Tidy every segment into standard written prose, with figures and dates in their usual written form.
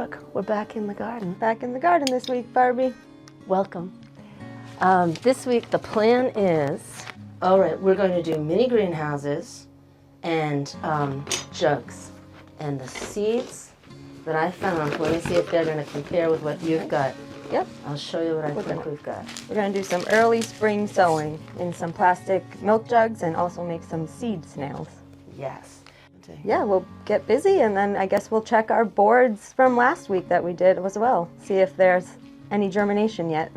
Brooke. We're back in the garden. Back in the garden this week, Barbie. Welcome. This week the plan is, all right, we're going to do mini greenhouses and jugs. And the seeds that I found, let me see if they're going to compare with what you've got. Yep. I'll show you what I think we've got. We're going to do some early spring sowing in some plastic milk jugs and also make some seed snails. Yes. Yeah, we'll get busy and then I guess we'll check our boards from last week that we did as well. See if there's any germination yet.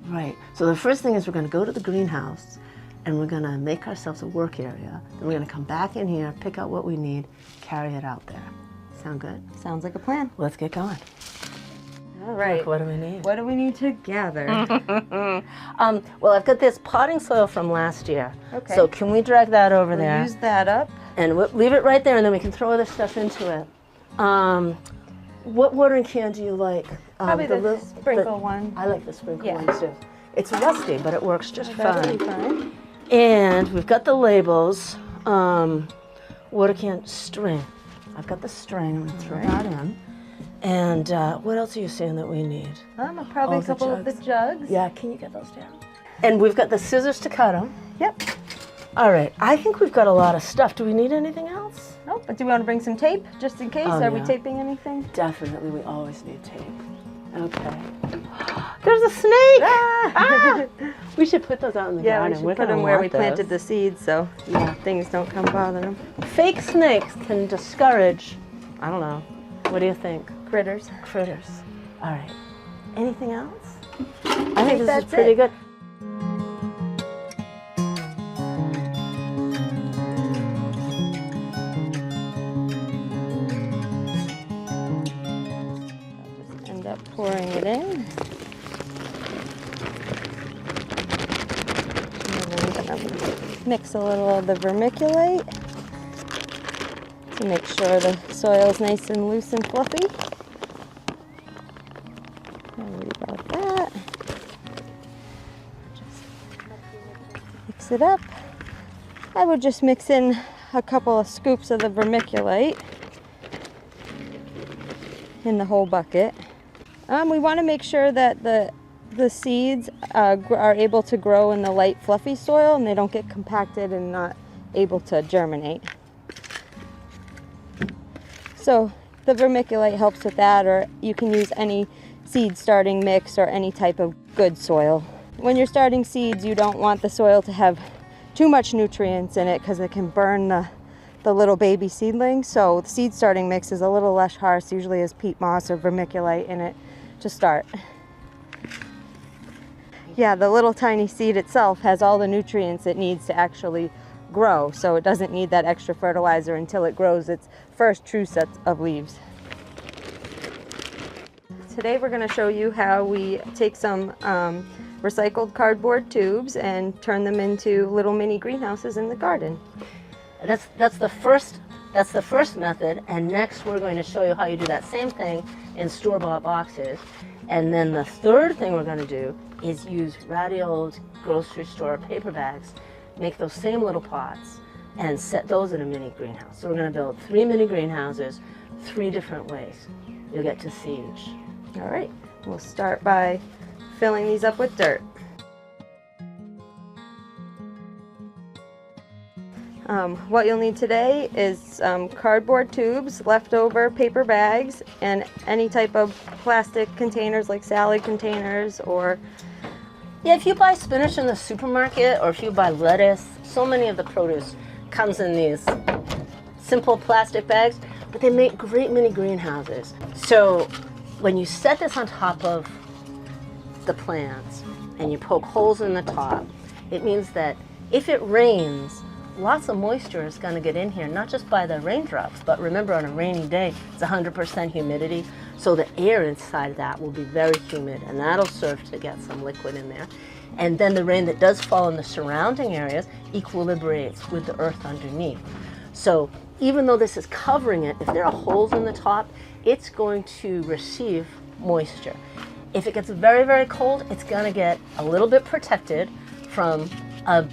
Right. So the first thing is we're going to go to the greenhouse and we're going to make ourselves a work area. Then we're going to come back in here, pick out what we need, carry it out there. Sound good? Sounds like a plan. Let's get going. All right. Look, what do we need? What do we need to gather? Well, I've got this potting soil from last year. Okay. So can we drag that over We'll there? use that up. And leave it right there, and then we can throw other stuff into it. What watering can do you like? Probably the sprinkle one. I like the sprinkle one too. It's rusty, but it works just That'll fine. be fine. And we've got the labels. Water can string. I've got the string. I'm going to throw that in. And what else are you saying that we need? Probably Oh, a couple of the jugs. Yeah, can you get those down? And we've got the scissors to cut them. Yep. All right, I think we've got a lot of stuff. Do we need anything else? Oh, but do we want to bring some tape just in case? Oh, Are we yeah. taping anything? Definitely, we always need tape. Okay. There's a snake! Ah! We should put those out in the Yeah, garden. we should We're put gonna them where we want planted those. the seeds so things don't come bother them. Fake snakes can discourage, I don't know, what do you think? Critters. Critters. All right. Anything else? I think this that's is pretty it. good. End up pouring it in. And then I'm gonna mix a little of the vermiculite to make sure the soil's nice and loose and fluffy. Worry about that. Just mix it up. I would just mix in a couple of scoops of the vermiculite in the whole bucket. We want to make sure that the seeds are able to grow in the light fluffy soil and they don't get compacted and not able to germinate. So the vermiculite helps with that, or you can use any seed starting mix or any type of good soil. When you're starting seeds, you don't want the soil to have too much nutrients in it because it can burn the little baby seedlings. So the seed starting mix is a little less harsh, usually has peat moss or vermiculite in it to start. Yeah, the little tiny seed itself has all the nutrients it needs to actually grow, so it doesn't need that extra fertilizer until it grows its first true set of leaves. Today we're going to show you how we take some recycled cardboard tubes and turn them into little mini greenhouses in the garden. That's the first method, and next we're going to show you how you do that same thing in store-bought boxes. And then the third thing we're going to do is use ratty old grocery store paper bags, make those same little pots, and set those in a mini greenhouse. So we're going to build 3 mini greenhouses, 3 different ways. You'll get to see each. All right, we'll start by filling these up with dirt. What you'll need today is cardboard tubes, leftover paper bags, and any type of plastic containers like salad containers or... Yeah, if you buy spinach in the supermarket or if you buy lettuce, so many of the produce comes in these simple plastic bags, but they make great mini greenhouses. So when you set this on top of the plants and you poke holes in the top, it means that if it rains, lots of moisture is going to get in here, not just by the raindrops, but remember on a rainy day, it's 100% humidity, so the air inside of that will be very humid, and that'll serve to get some liquid in there. And then the rain that does fall in the surrounding areas equilibrates with the earth underneath. So even though this is covering it, if there are holes in the top, it's going to receive moisture. If it gets very, very cold, it's going to get a little bit protected from a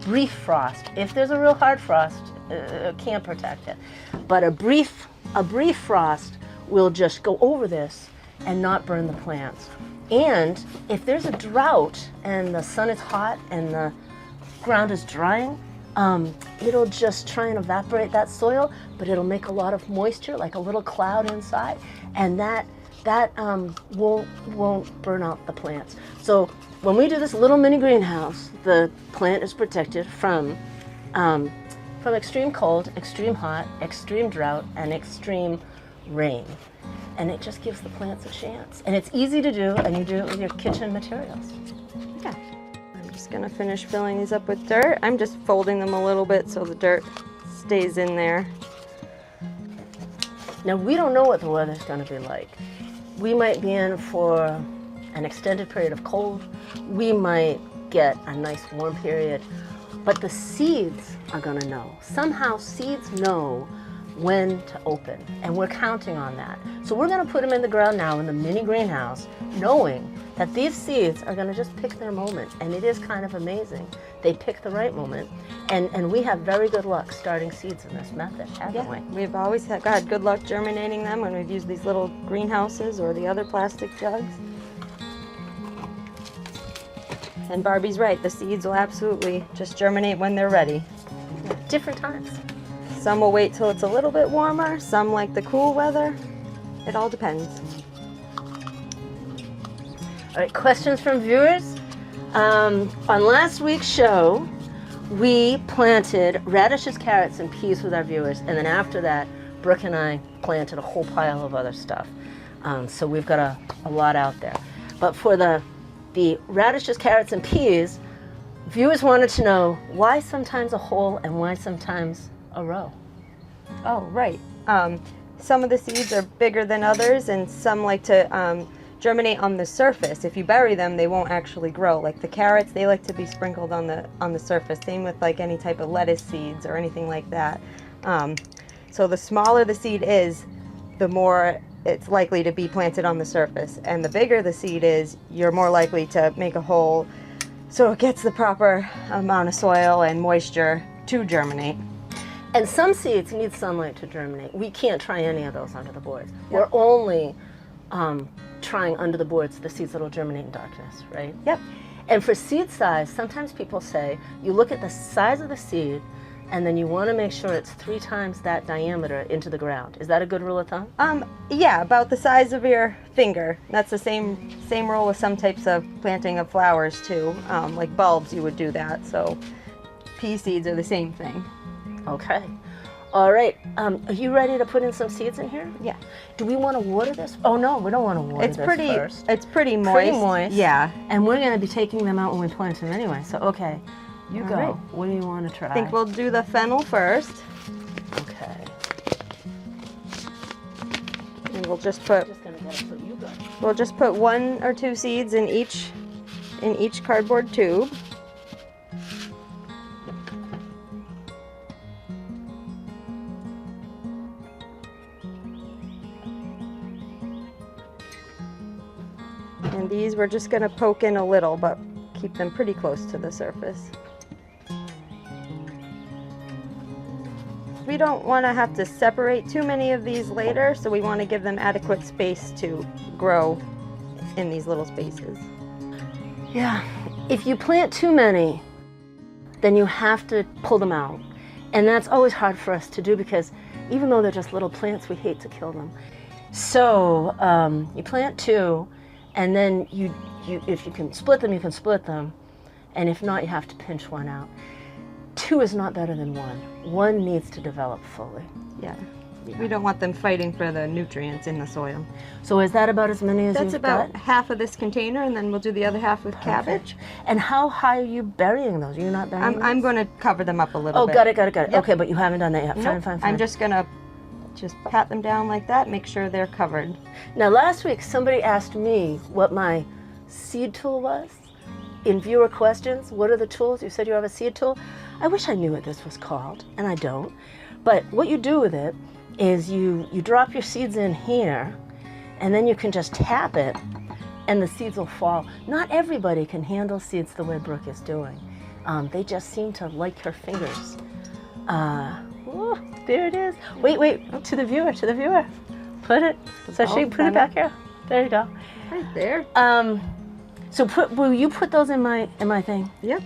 brief frost. If there's a real hard frost, it can't protect it. But a brief frost we'll just go over this and not burn the plants. And if there's a drought and the sun is hot and the ground is drying, it'll just try and evaporate that soil, but it'll make a lot of moisture, like a little cloud inside, and that won't burn out the plants. So when we do this little mini greenhouse, the plant is protected from extreme cold, extreme hot, extreme drought, and extreme rain. And it just gives the plants a chance. And it's easy to do, and you do it with your kitchen materials. Yeah. I'm just gonna finish filling these up with dirt. I'm just folding them a little bit so the dirt stays in there. Now, we don't know what the weather's gonna be like. We might be in for an extended period of cold. We might get a nice warm period, but the seeds are gonna know. Somehow seeds know when to open, and we're counting on that. So we're gonna put them in the ground now in the mini greenhouse, knowing that these seeds are gonna just pick their moment, and it is kind of amazing. They pick the right moment, and we have very good luck starting seeds in this method, haven't we? We've always had good luck germinating them when we've used these little greenhouses or the other plastic jugs. And Barbie's right, the seeds will absolutely just germinate when they're ready. Different times. Some will wait till it's a little bit warmer, some like the cool weather. It all depends. All right, questions from viewers? On last week's show, we planted radishes, carrots, and peas with our viewers, and then after that, Brooke and I planted a whole pile of other stuff. So we've got a lot out there. But for the radishes, carrots, and peas, viewers wanted to know why sometimes a hole and why sometimes a row. Oh, right. Some of the seeds are bigger than others, and some like to germinate on the surface. If you bury them, they won't actually grow. Like the carrots, they like to be sprinkled on the surface. Same with like any type of lettuce seeds or anything like that. So the smaller the seed is, the more it's likely to be planted on the surface. And the bigger the seed is, you're more likely to make a hole so it gets the proper amount of soil and moisture to germinate. And some seeds need sunlight to germinate. We can't try any of those under the boards. Yep. We're only trying under the boards the seeds that'll germinate in darkness, right? Yep. And for seed size, sometimes people say you look at the size of the seed and then you want to make sure it's 3 times that diameter into the ground. Is that a good rule of thumb? Yeah, about the size of your finger. That's the same rule with some types of planting of flowers too. Like bulbs, you would do that. So pea seeds are the same thing. Okay. All right. Are you ready to put in some seeds in here? Yeah. Do we want to water this? Oh no, we don't want to water this first. It's pretty moist. Pretty moist. Yeah. And we're going to be taking them out when we plant them anyway. So okay, you go. Right. What do you want to try? I think we'll do the fennel first. Okay. And we'll just put. I'm just going to get it so you go. We'll just put 1 or 2 seeds in each cardboard tube. And these we're just going to poke in a little, but keep them pretty close to the surface. We don't want to have to separate too many of these later, so we want to give them adequate space to grow in these little spaces. Yeah. If you plant too many, then you have to pull them out. And that's always hard for us to do because even though they're just little plants, we hate to kill them. So you plant 2, and then you if you can split them, you can split them. And if not, you have to pinch 1 out. 2 is not better than 1. 1 needs to develop fully. Yeah. We don't want them fighting for the nutrients in the soil. So is that about as many as That's you've about got? half of this container, and then we'll do the other half with cabbage. And how high are you burying those? You're not burying them? I'm going to cover them up a little bit. Oh, got it. Yep. Okay, but you haven't done that yet. Nope. Fine. I'm just going to pat them down like that, make sure they're covered. Now, last week, somebody asked me what my seed tool was. In viewer questions, what are the tools? You said you have a seed tool. I wish I knew what this was called, and I don't. But what you do with it is you drop your seeds in here, and then you can just tap it, and the seeds will fall. Not everybody can handle seeds the way Brooke is doing. They just seem to like her fingers. Oh, there it is. Wait, to the viewer. Put it. So she put it back here. There you go. Right there. So will you put those in my thing? Yep.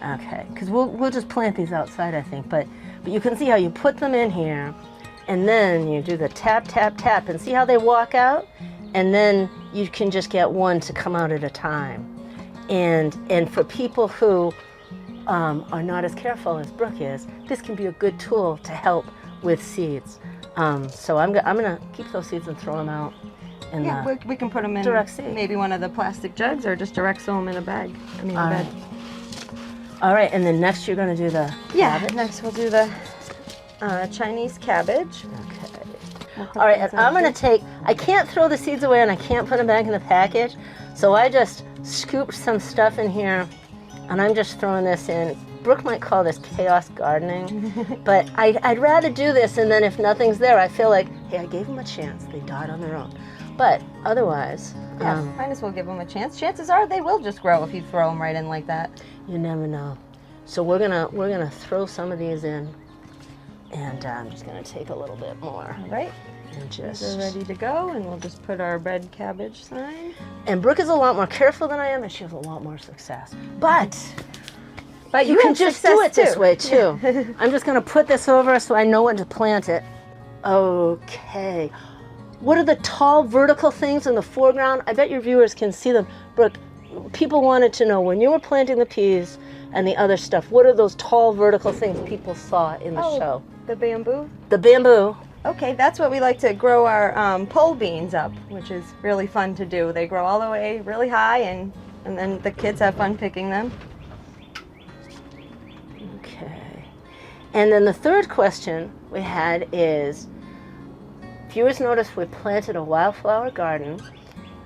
Okay, because we'll just plant these outside, I think. But you can see how you put them in here, and then you do the tap, tap, tap, and see how they walk out, and then you can just get one to come out at a time. And for people who are not as careful as Brooke is, this can be a good tool to help with seeds. So I'm gonna keep those seeds and throw them out. Yeah, we can put them in direct seed. Maybe one of the plastic jugs, or just direct sow them in a bag. I mean, a bed. All right, and then next you're gonna do the cabbage? Next we'll do the Chinese cabbage. Okay. All right, and I'm gonna I can't throw the seeds away and I can't put them back in the package, so I just scooped some stuff in here, and I'm just throwing this in. Brooke might call this chaos gardening, but I'd rather do this, and then if nothing's there, I feel like, hey, I gave them a chance. They died on their own. But otherwise, yeah, might as well give them a chance. Chances are they will just grow if you throw them right in like that. You never know. So we're gonna throw some of these in, and I'm just gonna take a little bit more. All right. And just they're ready to go, and we'll just put our red cabbage sign. And Brooke is a lot more careful than I am, and she has a lot more success. But you can just do it this way too. I'm just gonna put this over so I know when to plant it. Okay. What are the tall vertical things in the foreground? I bet your viewers can see them. Brooke, people wanted to know, when you were planting the peas and the other stuff, what are those tall vertical things people saw in the show? The bamboo? The bamboo. Okay, that's what we like to grow our pole beans up, which is really fun to do. They grow all the way really high, and then the kids have fun picking them. Okay. And then the third question we had is, viewers noticed we planted a wildflower garden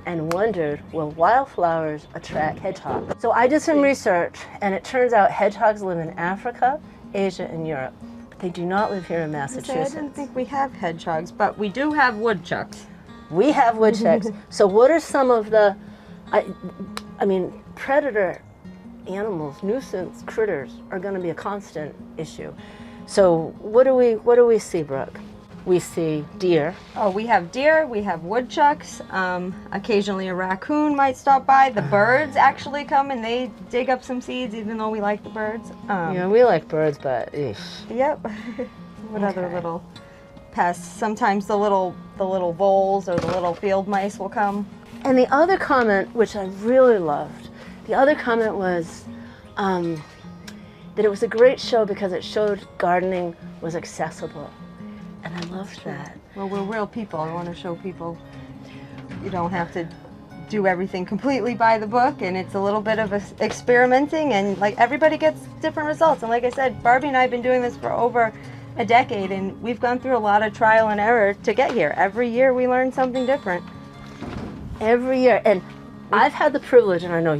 and wondered, will wildflowers attract hedgehogs? So I did some research, and it turns out hedgehogs live in Africa, Asia, and Europe. But they do not live here in Massachusetts. I didn't think we have hedgehogs, but we do have woodchucks. We have woodchucks. So what are some of the, I mean, predator animals, nuisance critters are going to be a constant issue. So what do we see, Brooke? We see deer. Oh, we have deer, we have woodchucks, occasionally a raccoon might stop by. The birds actually come and they dig up some seeds, even though we like the birds. Yeah, we like birds, but eesh. Yep. What other little pests? Sometimes the little voles or the little field mice will come. And the other comment, which I really loved, the other comment was that it was a great show because it showed gardening was accessible. And I loved that. Well, we're real people. I want to show people you don't have to do everything completely by the book, and it's a little bit of experimenting, and like everybody gets different results. And like I said, Barbie and I have been doing this for over a decade, and we've gone through a lot of trial and error to get here. Every year we learn something different. Every year. And I've had the privilege, and I know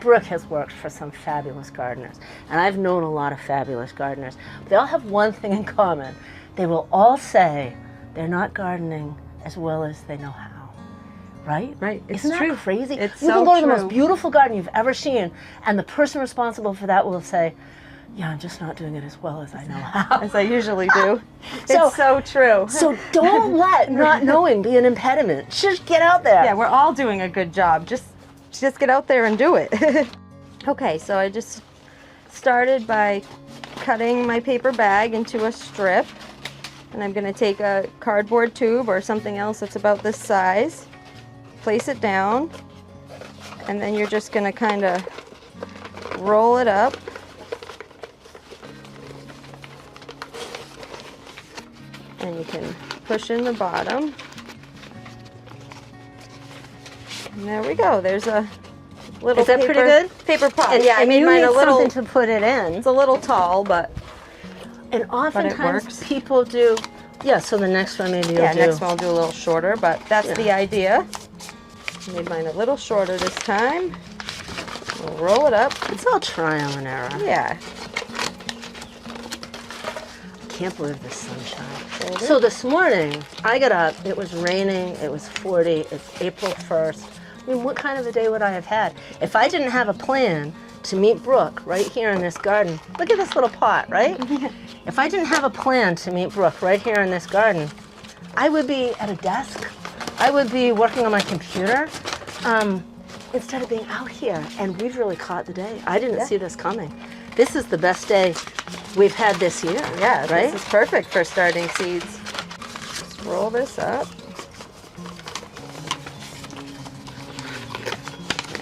Brooke has worked for some fabulous gardeners, and I've known a lot of fabulous gardeners. They all have one thing in common. They will all say they're not gardening as well as they know how. Right? Right. It's Isn't that true. crazy? It's You so can go to the true. most beautiful garden you've ever seen, and the person responsible for that will say, yeah, I'm just not doing it as well as I know how. As I usually do. So- It's so true. So don't let not knowing be an impediment. Just get out there. Yeah, we're all doing a good job. Just get out there and do it. Okay, so I just started by cutting my paper bag into a strip. And I'm going to take a cardboard tube or something else that's about this size, place it down, and then you're just going to kind of roll it up. And you can push in the bottom. And there we go. There's a little Is that pretty good? paper pot. And, Yeah, I and made you mine need a little. something to put it in. It's a little tall, but And oftentimes works. people do, yeah, so the next one maybe you'll yeah, do. next one I'll do a little shorter, but that's Yeah. the idea. Made mine a little shorter this time. We'll roll it up. It's all trial and error. Yeah. Can't believe the sunshine. So this morning, I got up, it was raining, it was 40, it's April 1st. I mean, what kind of a day would I have had? If I didn't have a plan to meet Brooke right here in this garden, look at this little pot, right? If I didn't have a plan to meet Brooke right here in this garden, I would be at a desk. I would be working on my computer instead of being out here. And we've really caught the day. I didn't see this coming. This is the best day we've had this year. Yeah, right? This is perfect for starting seeds. Just roll this up.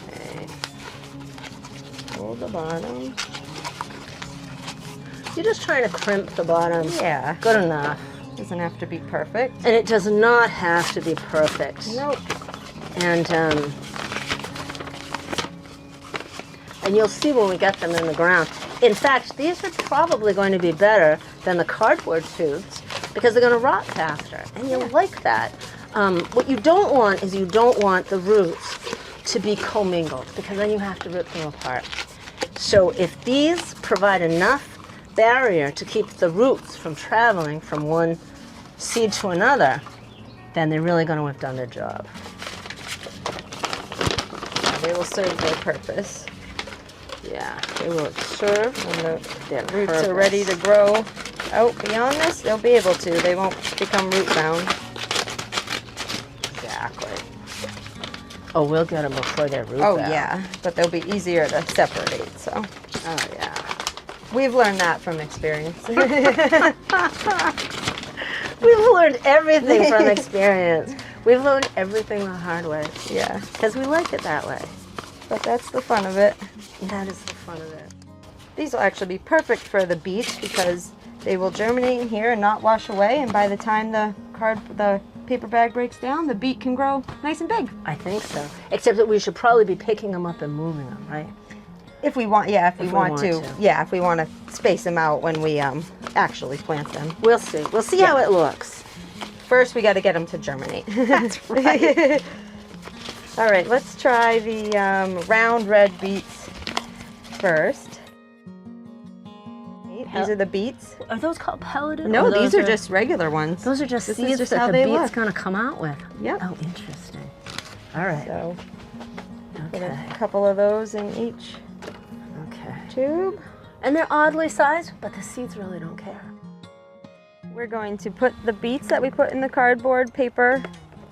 Okay. Hold the bottom. You're just trying to crimp the bottom. Yeah. Good enough. Doesn't have to be perfect. And it does not have to be perfect. Nope. And you'll see when we get them in the ground. In fact, these are probably going to be better than the cardboard tubes because they're going to rot faster. And you'll like that. What you don't want is you don't want the roots to be commingled because then you have to rip them apart. So if these provide enough barrier to keep the roots from traveling from one seed to another, then they're really going to have done their job. They will serve their purpose. Yeah, they will serve When their the roots purpose. are ready to grow out beyond this, they'll be able to. They won't become root bound. Exactly. Oh, we'll get them before they're root Oh bound. yeah, but they'll be easier to separate, so. Oh yeah. We've learned that from experience. We've learned everything from experience. We've learned everything the hard way Yeah, because we like it that way. but that's the fun of it. That is the fun of it. These will actually be perfect for the beets because they will germinate in here and not wash away, and by the time the paper bag breaks down, the beet can grow nice and big. I think so. Except that we should probably be picking them up and moving them, right? If we want, yeah, if we want want to. to. Yeah, if we want to space them out when we actually plant them. We'll see. We'll see how it looks. First, we got to get them to germinate. That's right. All right, let's try the round red beets first. These are the beets. Are those called pelleted? No, or these those are just regular ones. Those are just This is seeds just that how the they beet's look. going to come out with. Yep. Oh, interesting. All right. So, put Okay. a couple of those in each Okay. tube. And they're oddly sized, but the seeds really don't care. We're going to put the beets that we put in the cardboard paper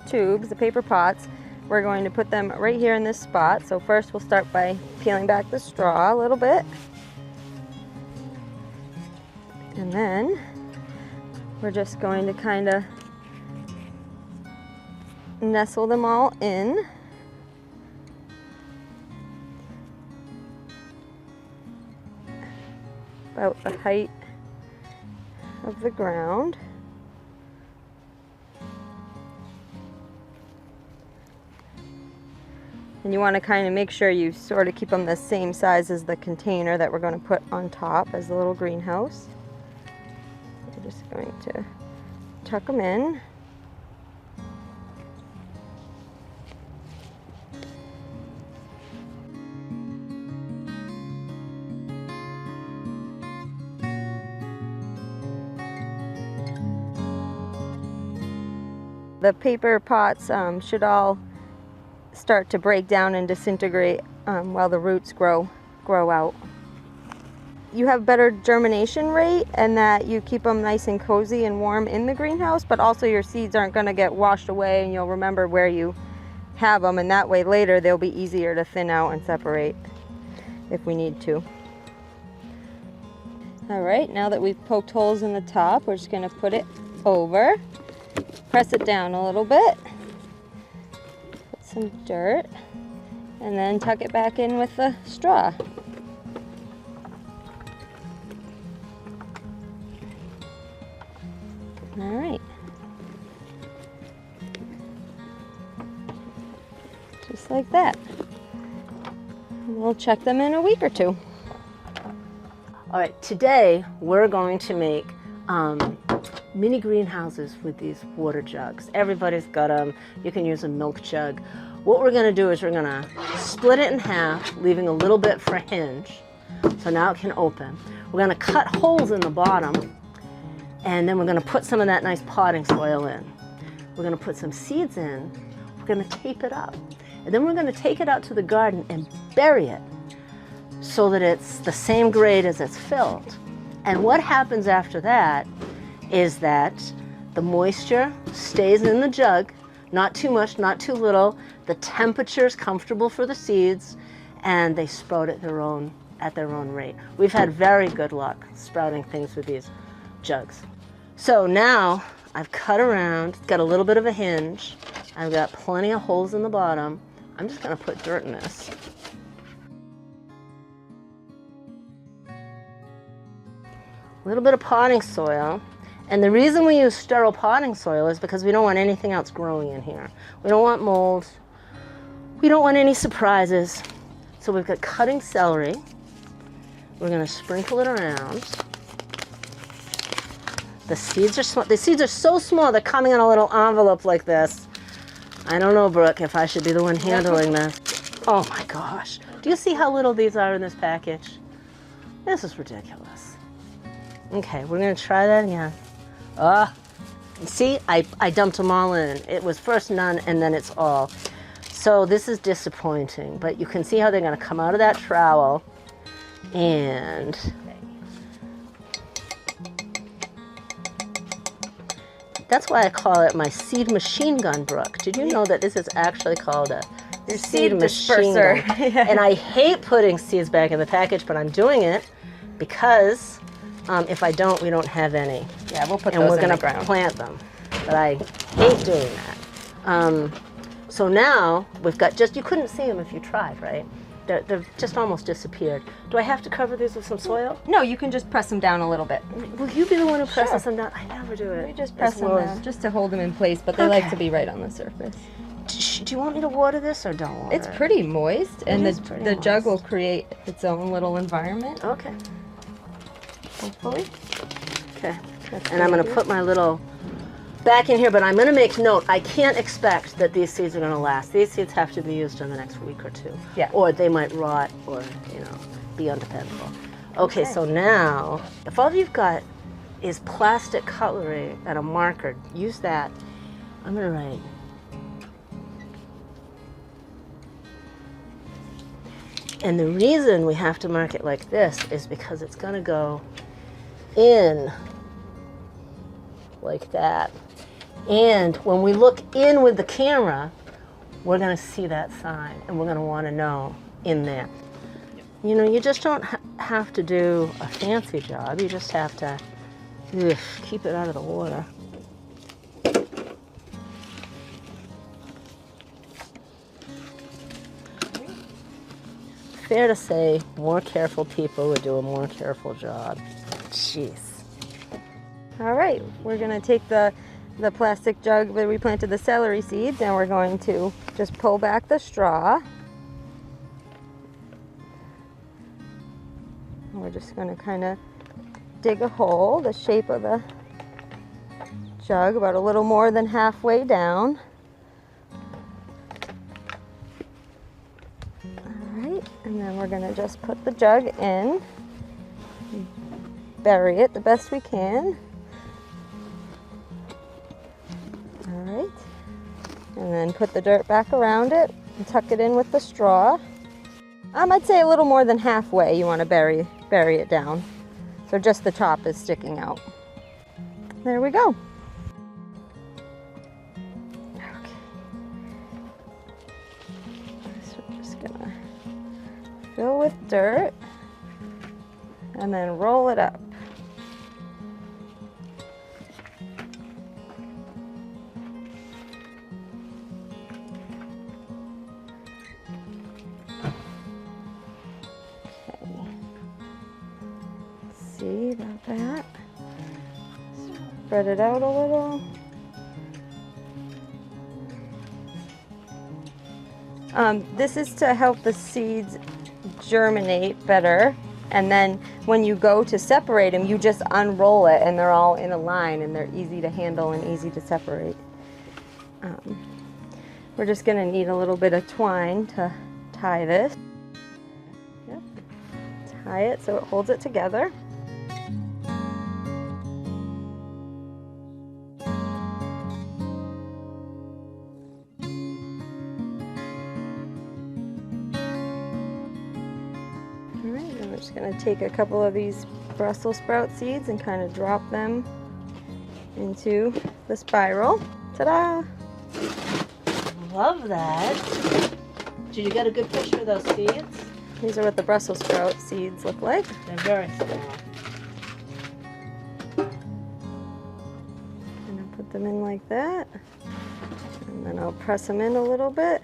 tubes, the paper pots, we're going to put them right here in this spot. So first we'll start by peeling back the straw a little bit. And then we're just going to kind of nestle them all in. About the height of the ground. And you want to kind of make sure you sort of keep them the same size as the container that we're going to put on top as the little greenhouse. We're just going to tuck them in. The paper pots should all start to break down and disintegrate while the roots grow out. You have better germination rate and that you keep them nice and cozy and warm in the greenhouse, but also your seeds aren't going to get washed away and you'll remember where you have them, and that way later they'll be easier to thin out and separate if we need to. All right, now that we've poked holes in the top, we're just going to put it over, press it down a little bit, put some dirt, and then tuck it back in with the straw. All right. Just like that. And we'll check them in a week or two. All right, today we're going to make mini greenhouses with these water jugs. Everybody's got them. You can use a milk jug. What we're going to do is we're going to split it in half, leaving a little bit for a hinge, so now it can open. We're going to cut holes in the bottom, and then we're going to put some of that nice potting soil in. We're going to put some seeds in. We're going to tape it up, and then we're going to take it out to the garden and bury it so that it's the same grade as it's filled. And what happens after that is that The moisture stays in the jug, not too much, not too little. The temperature is comfortable for the seeds, and they sprout at their own rate. We've had very good luck sprouting things with these jugs. So now I've cut around, got a little bit of a hinge. I've got plenty of holes in the bottom. I'm just gonna put dirt in this. A little bit of potting soil. And the reason we use sterile potting soil is because we don't want anything else growing in here. We don't want mold. We don't want any surprises. So we've got cutting celery. We're gonna sprinkle it around. The seeds are small. The seeds are so small, they're coming in a little envelope like this. I don't know, Brooke, if I should be the one handling this. Oh my gosh. Do you see how little these are in this package? This is ridiculous. Okay, we're gonna try that again. See, I dumped them all in. It was first none and then it's all. So this is disappointing, but you can see how they're gonna come out of that trowel and that's why I call it my seed machine gun, Brooke. Did you know that this is actually called a seed machine gun? Yeah. And I hate putting seeds back in the package, but I'm doing it because if I don't, we don't have any. Yeah, we'll put and those we're in gonna the ground. plant them. But I hate doing that. So now we've got you couldn't see them if you tried, right? They've just almost disappeared. Do I have to cover these with some soil? No, you can just press them down a little bit. Will you be the one who presses Sure. them down? I never do it. We just press As them well down just to hold them in place, but they Okay. like to be right on the surface. Do you want me to water this or don't water It's it? pretty moist, and is pretty the jug will moist. create its own little environment, Okay. hopefully. Okay. That's And I'm going to good. put my little back in here, but I'm going to make note. I can't expect that these seeds are going to last. These seeds have to be used in the next week or two. Yeah. Or they might rot or, be undependable. Okay, so now, if all you've got is plastic cutlery and a marker, use that. I'm going to write. And the reason we have to mark it like this is because it's going to go in like that. And when we look in with the camera, we're going to see that sign and we're going to want to know in there. You just don't have to do a fancy job. You just have to keep it out of the water. Fair to say, more careful people would do a more careful job. Jeez. All right, we're going to take the plastic jug where we planted the celery seeds, and we're going to just pull back the straw. And we're just going to kind of dig a hole the shape of a jug, about a little more than halfway down. All right, and then we're going to just put the jug in, bury it the best we can. Alright, and then put the dirt back around it and tuck it in with the straw. I'd say a little more than halfway you want to bury it down. So just the top is sticking out. There we go. Okay. So we're just gonna fill with dirt and then roll it up. See about that? Spread it out a little. This is to help the seeds germinate better, and then when you go to separate them, you just unroll it and they're all in a line and they're easy to handle and easy to separate. We're just going to need a little bit of twine to tie this. Yep. Tie it so it holds it together. I'm just going to take a couple of these Brussels sprout seeds and kind of drop them into the spiral. Ta-da! Love that. Did you get a good picture of those seeds? These are what the Brussels sprout seeds look like. They're very small. And I'll put them in like that. And then I'll press them in a little bit.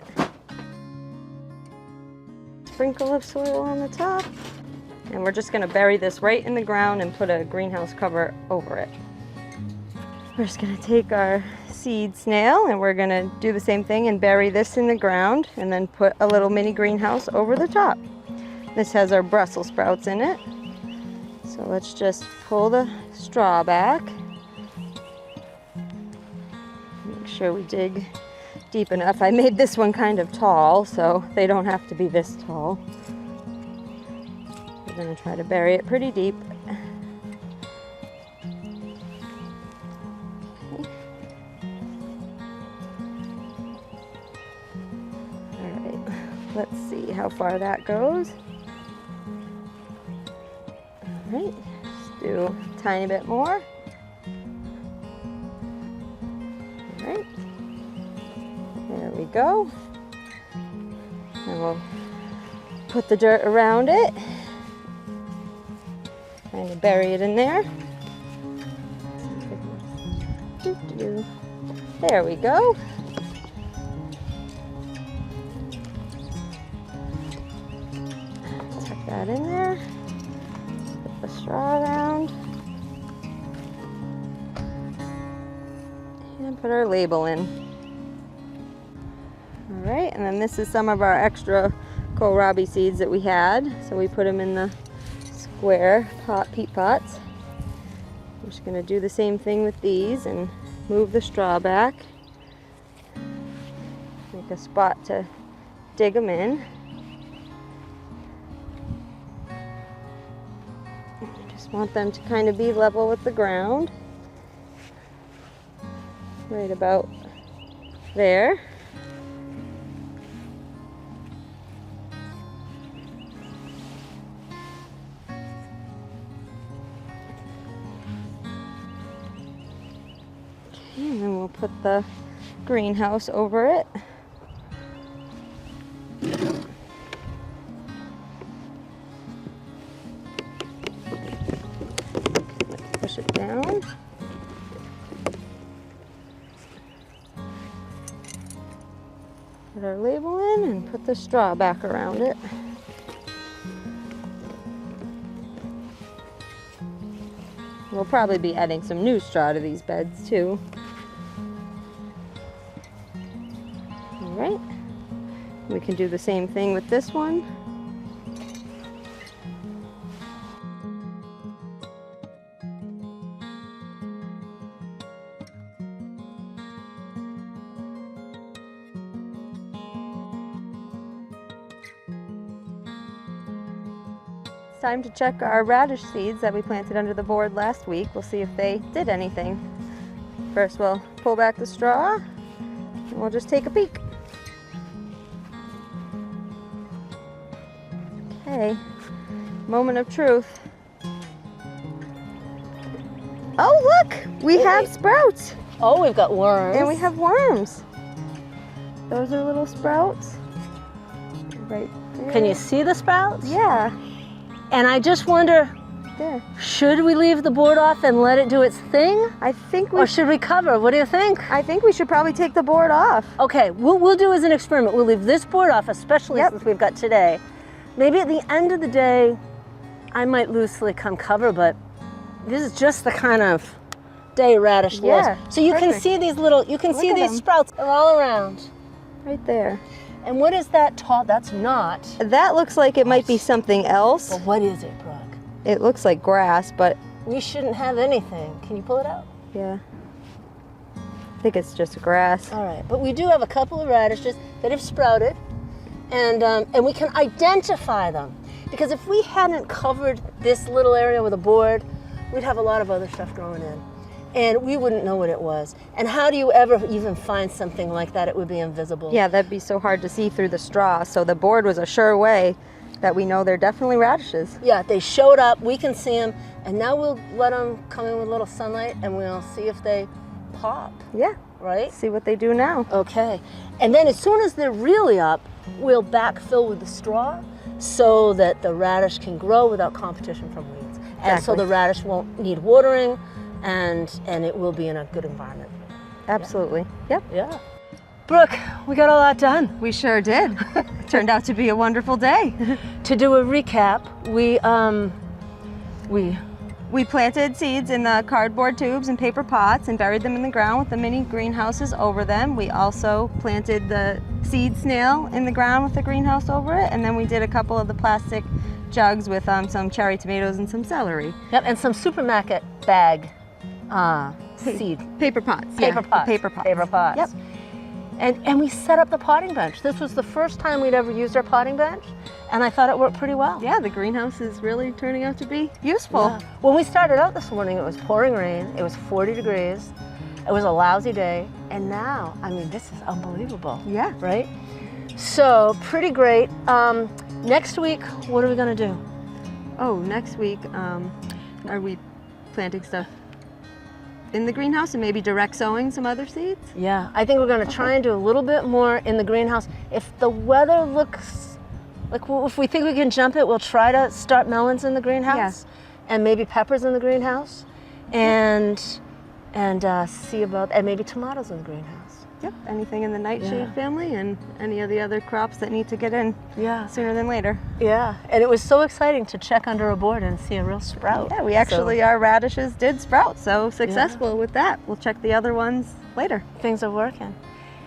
Sprinkle of soil on the top. And we're just gonna bury this right in the ground and put a greenhouse cover over it. We're just gonna take our seed snail and we're gonna do the same thing and bury this in the ground and then put a little mini greenhouse over the top. This has our Brussels sprouts in it. So let's just pull the straw back. Make sure we dig deep enough. I made this one kind of tall, so they don't have to be this tall. We're gonna try to bury it pretty deep. All right, let's see how far that goes. All right, just do a tiny bit more. All right. There we go. And we'll put the dirt around it. Kind of bury it in there. There we go. Tuck that in there. Put the straw around. And put our label in. All right, and then this is some of our extra kohlrabi seeds that we had. So we put them in the square peat pots. I'm just gonna do the same thing with these and move the straw back. Make a spot to dig them in. I just want them to kind of be level with the ground. Right about there. And then we'll put the greenhouse over it. Push it down. Put our label in and put the straw back around it. We'll probably be adding some new straw to these beds too. All right, we can do the same thing with this one. It's time to check our radish seeds that we planted under the board last week. We'll see if they did anything. First, we'll pull back the straw and we'll just take a peek. Okay, moment of truth. Oh, look, we have sprouts. Oh, we've got worms. And we have worms. Those are little sprouts. Right there. Can you see the sprouts? Yeah. And I just wonder, There. should we leave the board off and let it do its thing? I think Or should we cover? What do you think? I think we should probably take the board off. Okay, we'll do as an experiment. We'll leave this board off, especially since we've got today. Maybe at the end of the day, I might loosely come cover, but this is just the kind of day radish Yeah, loves. So you can see these little, you can see these sprouts. They're all around. Right there. And what is that tall? That's not. That looks like it might be something else. Well, what is it, Brooke? It looks like grass, but We shouldn't have anything. Can you pull it out? yeah. I think it's just grass. All right, but we do have a couple of radishes that have sprouted, and we can identify them. Because if we hadn't covered this little area with a board, we'd have a lot of other stuff growing in. And we wouldn't know what it was. And how do you ever even find something like that? It would be invisible. Yeah, that'd be so hard to see through the straw. So the board was a sure way that we know they're definitely radishes. Yeah, they showed up, we can see them, and now we'll let them come in with a little sunlight and we'll see if they pop, Yeah, right? see what they do now. Okay, and then as soon as they're really up, we'll backfill with the straw so that the radish can grow without competition from weeds. And so Exactly. the radish won't need watering and it will be in a good environment. Absolutely. Yep. Yeah. Brooke, we got a lot done. We sure did. Turned out to be a wonderful day. To do a recap, We planted seeds in the cardboard tubes and paper pots and buried them in the ground with the mini greenhouses over them. We also planted the seed snail in the ground with the greenhouse over it, and then we did a couple of the plastic jugs with some cherry tomatoes and some celery. Yep, and some supermarket bag seed. Paper pots. Paper yeah, pots. Paper pots. Paper pots. Yep. And we set up the potting bench. This was the first time we'd ever used our potting bench, and I thought it worked pretty well. Yeah, the greenhouse is really turning out to be useful. Yeah. When we started out this morning, it was pouring rain. It was 40 degrees. It was a lousy day, and now, I mean, this is unbelievable. Yeah. Right? So, pretty great. Next week, what are we gonna do? Oh, next week, are we planting stuff in the greenhouse and maybe direct sowing some other seeds? Yeah, I think we're gonna try and do a little bit more in the greenhouse. If the weather looks, like if we think we can jump it, we'll try to start melons in the greenhouse and maybe peppers in the greenhouse and see about, and maybe tomatoes in the greenhouse. Yep, anything in the nightshade family and any of the other crops that need to get in sooner than later. Yeah, and it was so exciting to check under a board and see a real sprout. Yeah, we actually, our radishes did sprout, so successful with that. We'll check the other ones later. Things are working.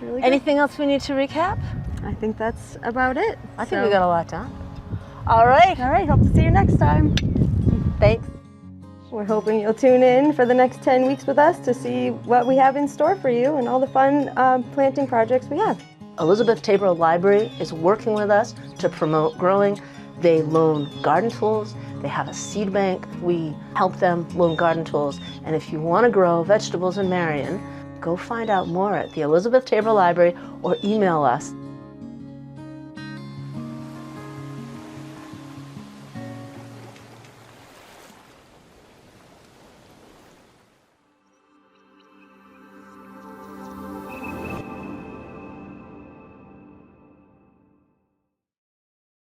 Really good. Anything else we need to recap? I think that's about it. I think we got a lot done. All right. All right, hope to see you next time. Thanks. We're hoping you'll tune in for the next 10 weeks with us to see what we have in store for you and all the fun planting projects we have. Elizabeth Tabor Library is working with us to promote growing. They loan garden tools. They have a seed bank. We help them loan garden tools. And if you want to grow vegetables in Marion, go find out more at the Elizabeth Tabor Library or email us